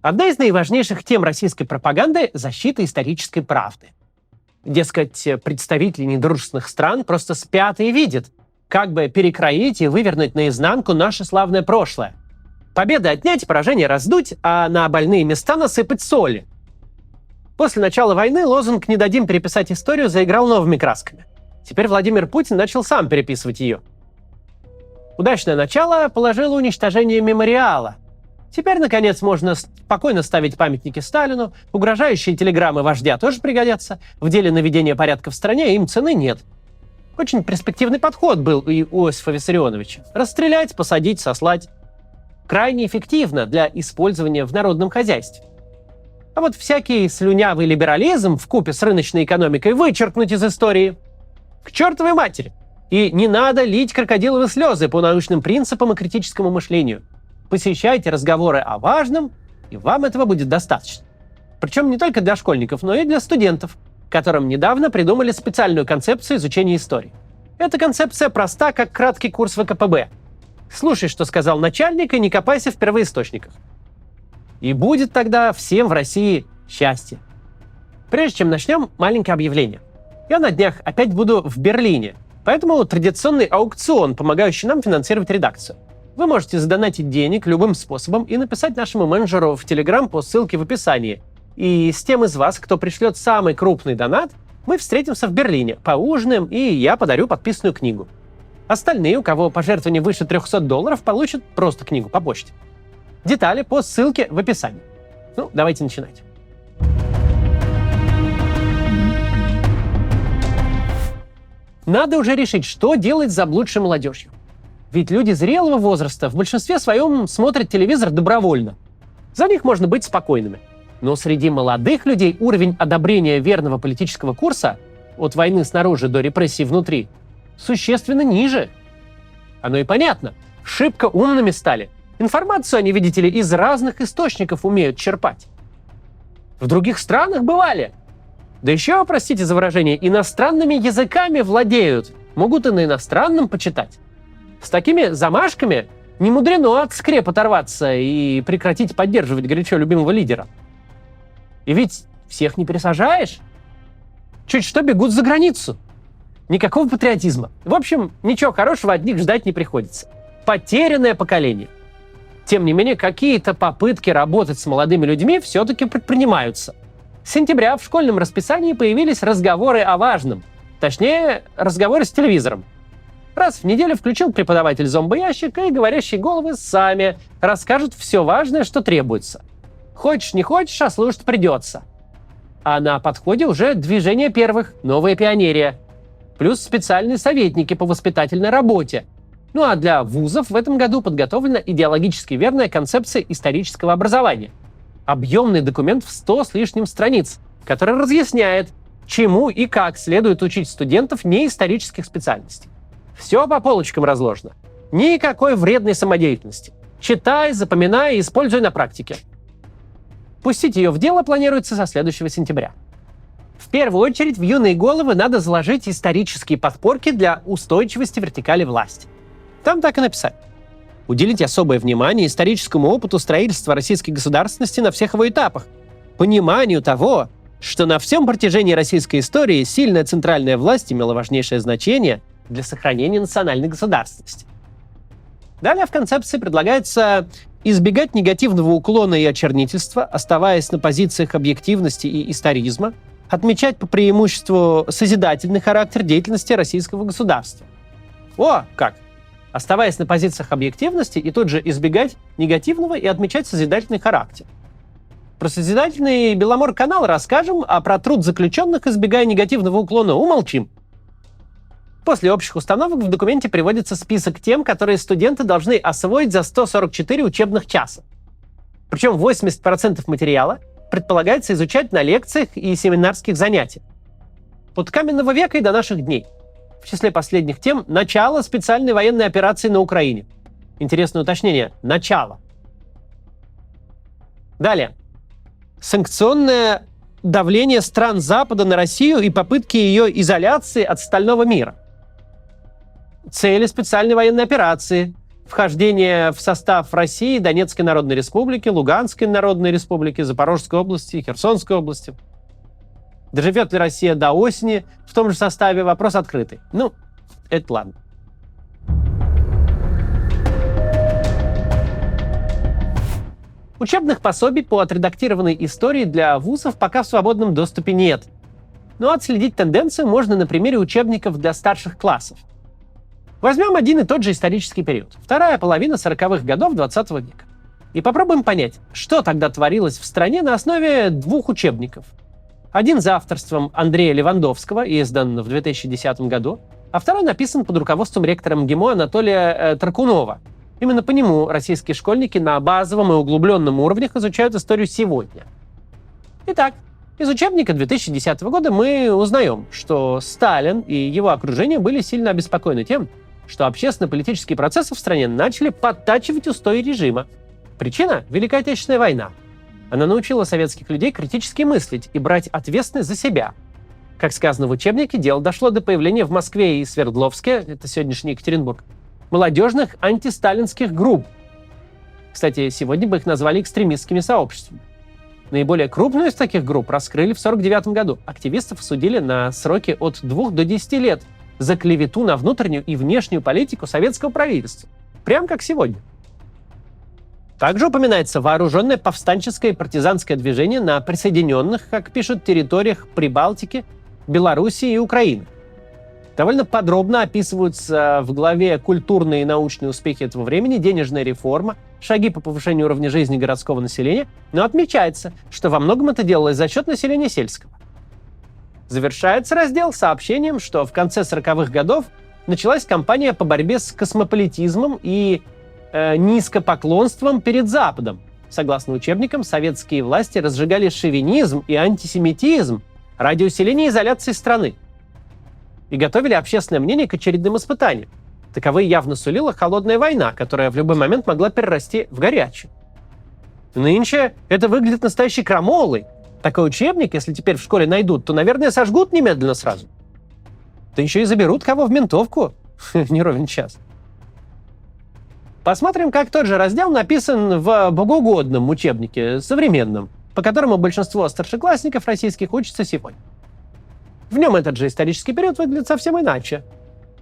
Одна из наиважнейших тем российской пропаганды – защита исторической правды. Дескать, представители недружественных стран просто спят и видят, как бы перекроить и вывернуть наизнанку наше славное прошлое. Победы отнять, поражения раздуть, а на больные места насыпать соли. После начала войны лозунг «Не дадим переписать историю» заиграл новыми красками. Теперь Владимир Путин начал сам переписывать ее. Удачное начало положило уничтожение мемориала. Теперь, наконец, можно спокойно ставить памятники Сталину, угрожающие телеграммы вождя тоже пригодятся. В деле наведения порядка в стране им цены нет. Очень перспективный подход был и у Иосифа Виссарионовича. Расстрелять, посадить, сослать. Крайне эффективно для использования в народном хозяйстве. А вот всякий слюнявый либерализм вкупе с рыночной экономикой вычеркнуть из истории. К чертовой матери! И не надо лить крокодиловые слезы по научным принципам и критическому мышлению. Посещайте разговоры о важном, и вам этого будет достаточно. Причем не только для школьников, но и для студентов, которым недавно придумали специальную концепцию изучения истории. Эта концепция проста, как краткий курс ВКПБ. Слушай, что сказал начальник, и не копайся в первоисточниках. И будет тогда всем в России счастье. Прежде чем начнем, маленькое объявление. Я на днях опять буду в Берлине, поэтому традиционный аукцион, помогающий нам финансировать редакцию. Вы можете задонатить денег любым способом и написать нашему менеджеру в Telegram по ссылке в описании. И с тем из вас, кто пришлет самый крупный донат, мы встретимся в Берлине, поужинаем, и я подарю подписанную книгу. Остальные, у кого пожертвование выше $300, получат просто книгу по почте. Детали по ссылке в описании. Ну, давайте начинать. Надо уже решить, что делать с заблудшей молодежью. Ведь люди зрелого возраста в большинстве своем смотрят телевизор добровольно. За них можно быть спокойными. Но среди молодых людей уровень одобрения верного политического курса от войны снаружи до репрессий внутри существенно ниже. Оно и понятно. Шибко умными стали. Информацию они, видите ли, из разных источников умеют черпать. В других странах бывали. Да еще, простите за выражение, иностранными языками владеют. Могут и на иностранном почитать. С такими замашками не мудрено от скреп оторваться и прекратить поддерживать горячо любимого лидера. И ведь всех не пересажаешь. Чуть что бегут за границу. Никакого патриотизма. В общем, ничего хорошего от них ждать не приходится. Потерянное поколение. Тем не менее, какие-то попытки работать с молодыми людьми все-таки предпринимаются. С сентября в школьном расписании появились разговоры о важном. Точнее, разговоры с телевизором. Раз в неделю включил преподаватель зомбоящик, и говорящие головы сами расскажут все важное, что требуется. Хочешь, не хочешь, а слушать придется. А на подходе уже движение первых, новая пионерия. Плюс специальные советники по воспитательной работе. Ну а для вузов в этом году подготовлена идеологически верная концепция исторического образования. Объемный документ в 100 с лишним страниц, который разъясняет, чему и как следует учить студентов неисторических специальностей. Все по полочкам разложено. Никакой вредной самодеятельности. Читай, запоминай и используй на практике. Пустить ее в дело планируется со следующего сентября. В первую очередь в юные головы надо заложить исторические подпорки для устойчивости вертикали власти. Там так и написать. Уделить особое внимание историческому опыту строительства российской государственности на всех его этапах. Пониманию того, что на всем протяжении российской истории сильная центральная власть имела важнейшее значение для сохранения национальной государственности. Далее в концепции предлагается избегать негативного уклона и очернительства, оставаясь на позициях объективности и историзма, отмечать по преимуществу созидательный характер деятельности российского государства. О, как! Оставаясь на позициях объективности и тут же избегать негативного и отмечать созидательный характер. Про созидательный Беломор-канал расскажем, а про труд заключенных, избегая негативного уклона, умолчим. После общих установок в документе приводится список тем, которые студенты должны освоить за 144 учебных часа. Причем 80% материала предполагается изучать на лекциях и семинарских занятиях. От каменного века и до наших дней. В числе последних тем – начало специальной военной операции на Украине. Интересное уточнение – начало. Далее. Санкционное давление стран Запада на Россию и попытки ее изоляции от остального мира. Цели специальной военной операции, вхождение в состав России, Донецкой Народной Республики, Луганской Народной Республики, Запорожской области, Херсонской области. Доживет ли Россия до осени в том же составе, вопрос открытый. Ну, это ладно. Учебных пособий по отредактированной истории для вузов пока в свободном доступе нет. Но отследить тенденцию можно на примере учебников для старших классов. Возьмем один и тот же исторический период, вторая половина 40-х годов 20 века. И попробуем понять, что тогда творилось в стране на основе двух учебников. Один за авторством Андрея Левандовского, издан в 2010 году, а второй написан под руководством ректора МГИМО Анатолия Таркунова. Именно по нему российские школьники на базовом и углубленном уровнях изучают историю сегодня. Итак, из учебника 2010 года мы узнаем, что Сталин и его окружение были сильно обеспокоены тем, что общественно-политические процессы в стране начали подтачивать устои режима. Причина – Великая Отечественная война. Она научила советских людей критически мыслить и брать ответственность за себя. Как сказано в учебнике, дело дошло до появления в Москве и Свердловске, это сегодняшний Екатеринбург, молодежных антисталинских групп. Кстати, сегодня бы их назвали экстремистскими сообществами. Наиболее крупную из таких групп раскрыли в 1949 году. Активистов осудили на сроки от 2 до 10 лет за клевету на внутреннюю и внешнюю политику советского правительства. Прям как сегодня. Также упоминается вооруженное повстанческое и партизанское движение на присоединенных, как пишут, территориях Прибалтики, Белоруссии и Украины. Довольно подробно описываются в главе «Культурные и научные успехи этого времени», денежная реформа, шаги по повышению уровня жизни городского населения, но отмечается, что во многом это делалось за счет населения сельского. Завершается раздел сообщением, что в конце 40-х годов началась кампания по борьбе с космополитизмом и низкопоклонством перед Западом. Согласно учебникам, советские власти разжигали шовинизм и антисемитизм ради усиления изоляции страны и готовили общественное мнение к очередным испытаниям. Таковые явно сулила холодная война, которая в любой момент могла перерасти в горячую. Нынче это выглядит настоящей крамолой. Такой учебник, если теперь в школе найдут, то, наверное, сожгут немедленно сразу. Да еще и заберут кого в ментовку. Не ровен час. Посмотрим, как тот же раздел написан в богоугодном учебнике, современном, по которому большинство старшеклассников российских учатся сегодня. В нем этот же исторический период выглядит совсем иначе.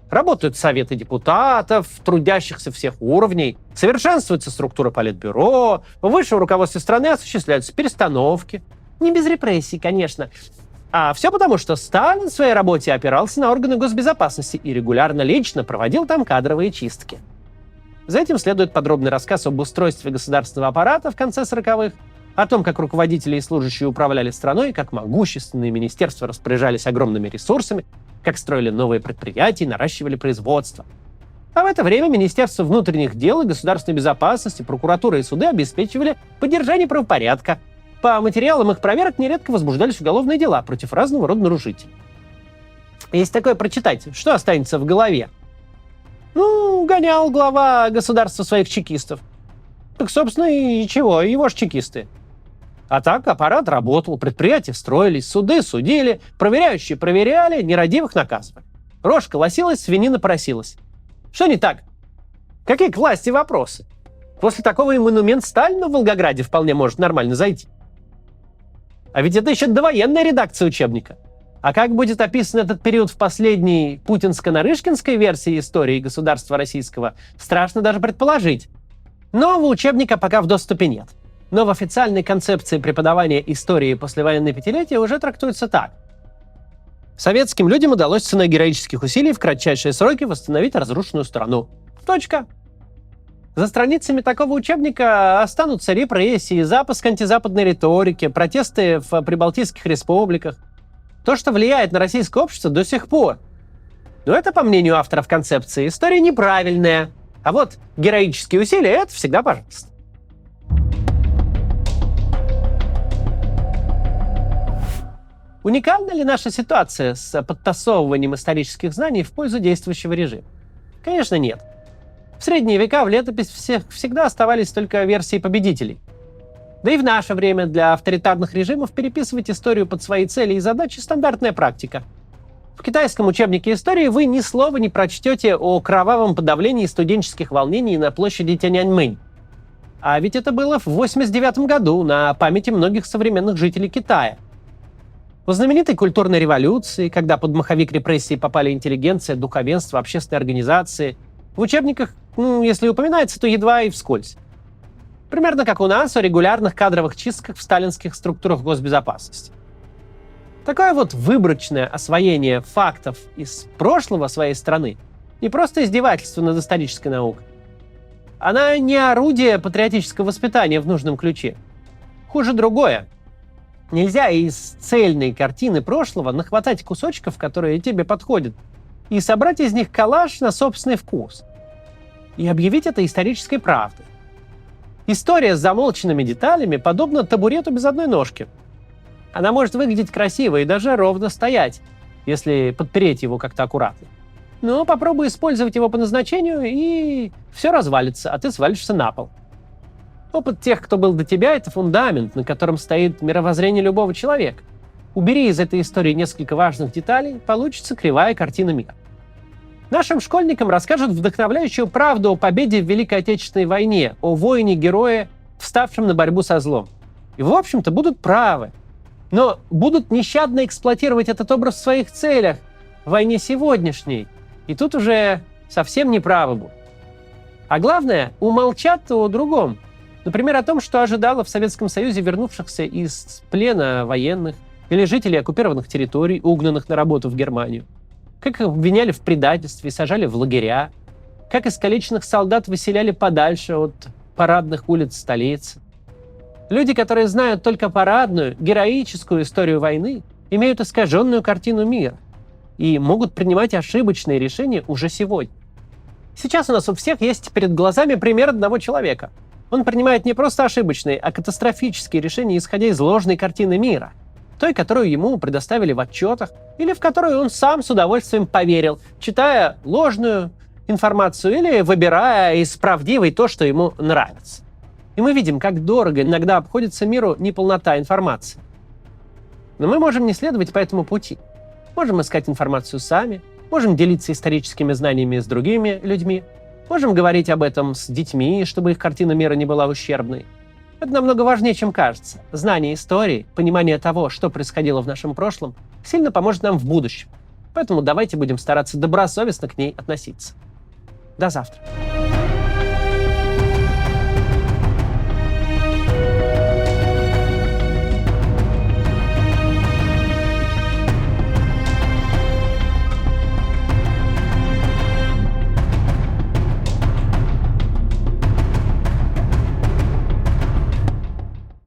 Работают советы депутатов, трудящихся всех уровней, совершенствуется структура политбюро, в высшем руководстве страны осуществляются перестановки. Не без репрессий, конечно. А все потому, что Сталин в своей работе опирался на органы госбезопасности и регулярно лично проводил там кадровые чистки. За этим следует подробный рассказ об устройстве государственного аппарата в конце 40-х, о том, как руководители и служащие управляли страной, как могущественные министерства распоряжались огромными ресурсами, как строили новые предприятия и наращивали производство. А в это время Министерство внутренних дел и государственной безопасности, прокуратура и суды обеспечивали поддержание правопорядка. По материалам их проверок нередко возбуждались уголовные дела против разного рода нарушителей. Если такое прочитать, что останется в голове? Ну, гонял глава государства своих чекистов. Так, собственно, и чего, его ж чекисты. А так аппарат работал, предприятия строились, суды судили, проверяющие проверяли, нерадивых наказывали. Рожь колосилась, свинина просилась. Что не так? Какие к власти вопросы? После такого и монумент Сталину в Волгограде вполне может нормально зайти. А ведь это еще довоенная редакция учебника. А как будет описан этот период в последней путинско-нарышкинской версии истории государства российского, страшно даже предположить. Нового учебника пока в доступе нет. Но в официальной концепции преподавания истории послевоенной пятилетия уже трактуется так. Советским людям удалось ценой героических усилий в кратчайшие сроки восстановить разрушенную страну. Точка. За страницами такого учебника останутся репрессии, запуск антизападной риторики, протесты в прибалтийских республиках. То, что влияет на российское общество до сих пор. Но это, по мнению авторов концепции, история неправильная. А вот героические усилия — это всегда пожалуйста. Уникальна ли наша ситуация с подтасовыванием исторических знаний в пользу действующего режима? Конечно, нет. В средние века в летопись всегда оставались только версии победителей. Да и в наше время для авторитарных режимов переписывать историю под свои цели и задачи – стандартная практика. В китайском учебнике истории вы ни слова не прочтете о кровавом подавлении студенческих волнений на площади Тяньаньмэнь. А ведь это было в 1989 году на памяти многих современных жителей Китая. В знаменитой культурной революции, когда под маховик репрессий попали интеллигенция, духовенство, общественные организации, в учебниках, если упоминается, то едва и вскользь. Примерно как у нас о регулярных кадровых чистках в сталинских структурах госбезопасности. Такое вот выборочное освоение фактов из прошлого своей страны не просто издевательство над исторической наукой. Она не орудие патриотического воспитания в нужном ключе. Хуже другое. Нельзя из цельной картины прошлого нахватать кусочков, которые тебе подходят, и собрать из них коллаж на собственный вкус. И объявить это исторической правдой. История с замолченными деталями подобна табурету без одной ножки. Она может выглядеть красиво и даже ровно стоять, если подпереть его как-то аккуратно. Но попробуй использовать его по назначению, и все развалится, а ты свалишься на пол. Опыт тех, кто был до тебя, это фундамент, на котором стоит мировоззрение любого человека. Убери из этой истории несколько важных деталей, получится кривая картина мира. Нашим школьникам расскажут вдохновляющую правду о победе в Великой Отечественной войне, о воине-герое, вставшем на борьбу со злом. И, в общем-то, будут правы. Но будут нещадно эксплуатировать этот образ в своих целях, в войне сегодняшней. И тут уже совсем не правы будут. А главное, умолчат о другом. Например, о том, что ожидало в Советском Союзе вернувшихся из плена военных или жителей оккупированных территорий, угнанных на работу в Германию. Как их обвиняли в предательстве и сажали в лагеря. Как искалеченных солдат выселяли подальше от парадных улиц столицы. Люди, которые знают только парадную, героическую историю войны, имеют искаженную картину мира и могут принимать ошибочные решения уже сегодня. Сейчас у нас у всех есть перед глазами пример одного человека. Он принимает не просто ошибочные, а катастрофические решения, исходя из ложной картины мира, той, которую ему предоставили в отчетах, или в которую он сам с удовольствием поверил, читая ложную информацию или выбирая из правдивой то, что ему нравится. И мы видим, как дорого иногда обходится миру неполнота информации. Но мы можем не следовать по этому пути. Можем искать информацию сами, можем делиться историческими знаниями с другими людьми, можем говорить об этом с детьми, чтобы их картина мира не была ущербной. Это намного важнее, чем кажется. Знание истории, понимание того, что происходило в нашем прошлом, сильно поможет нам в будущем. Поэтому давайте будем стараться добросовестно к ней относиться. До завтра.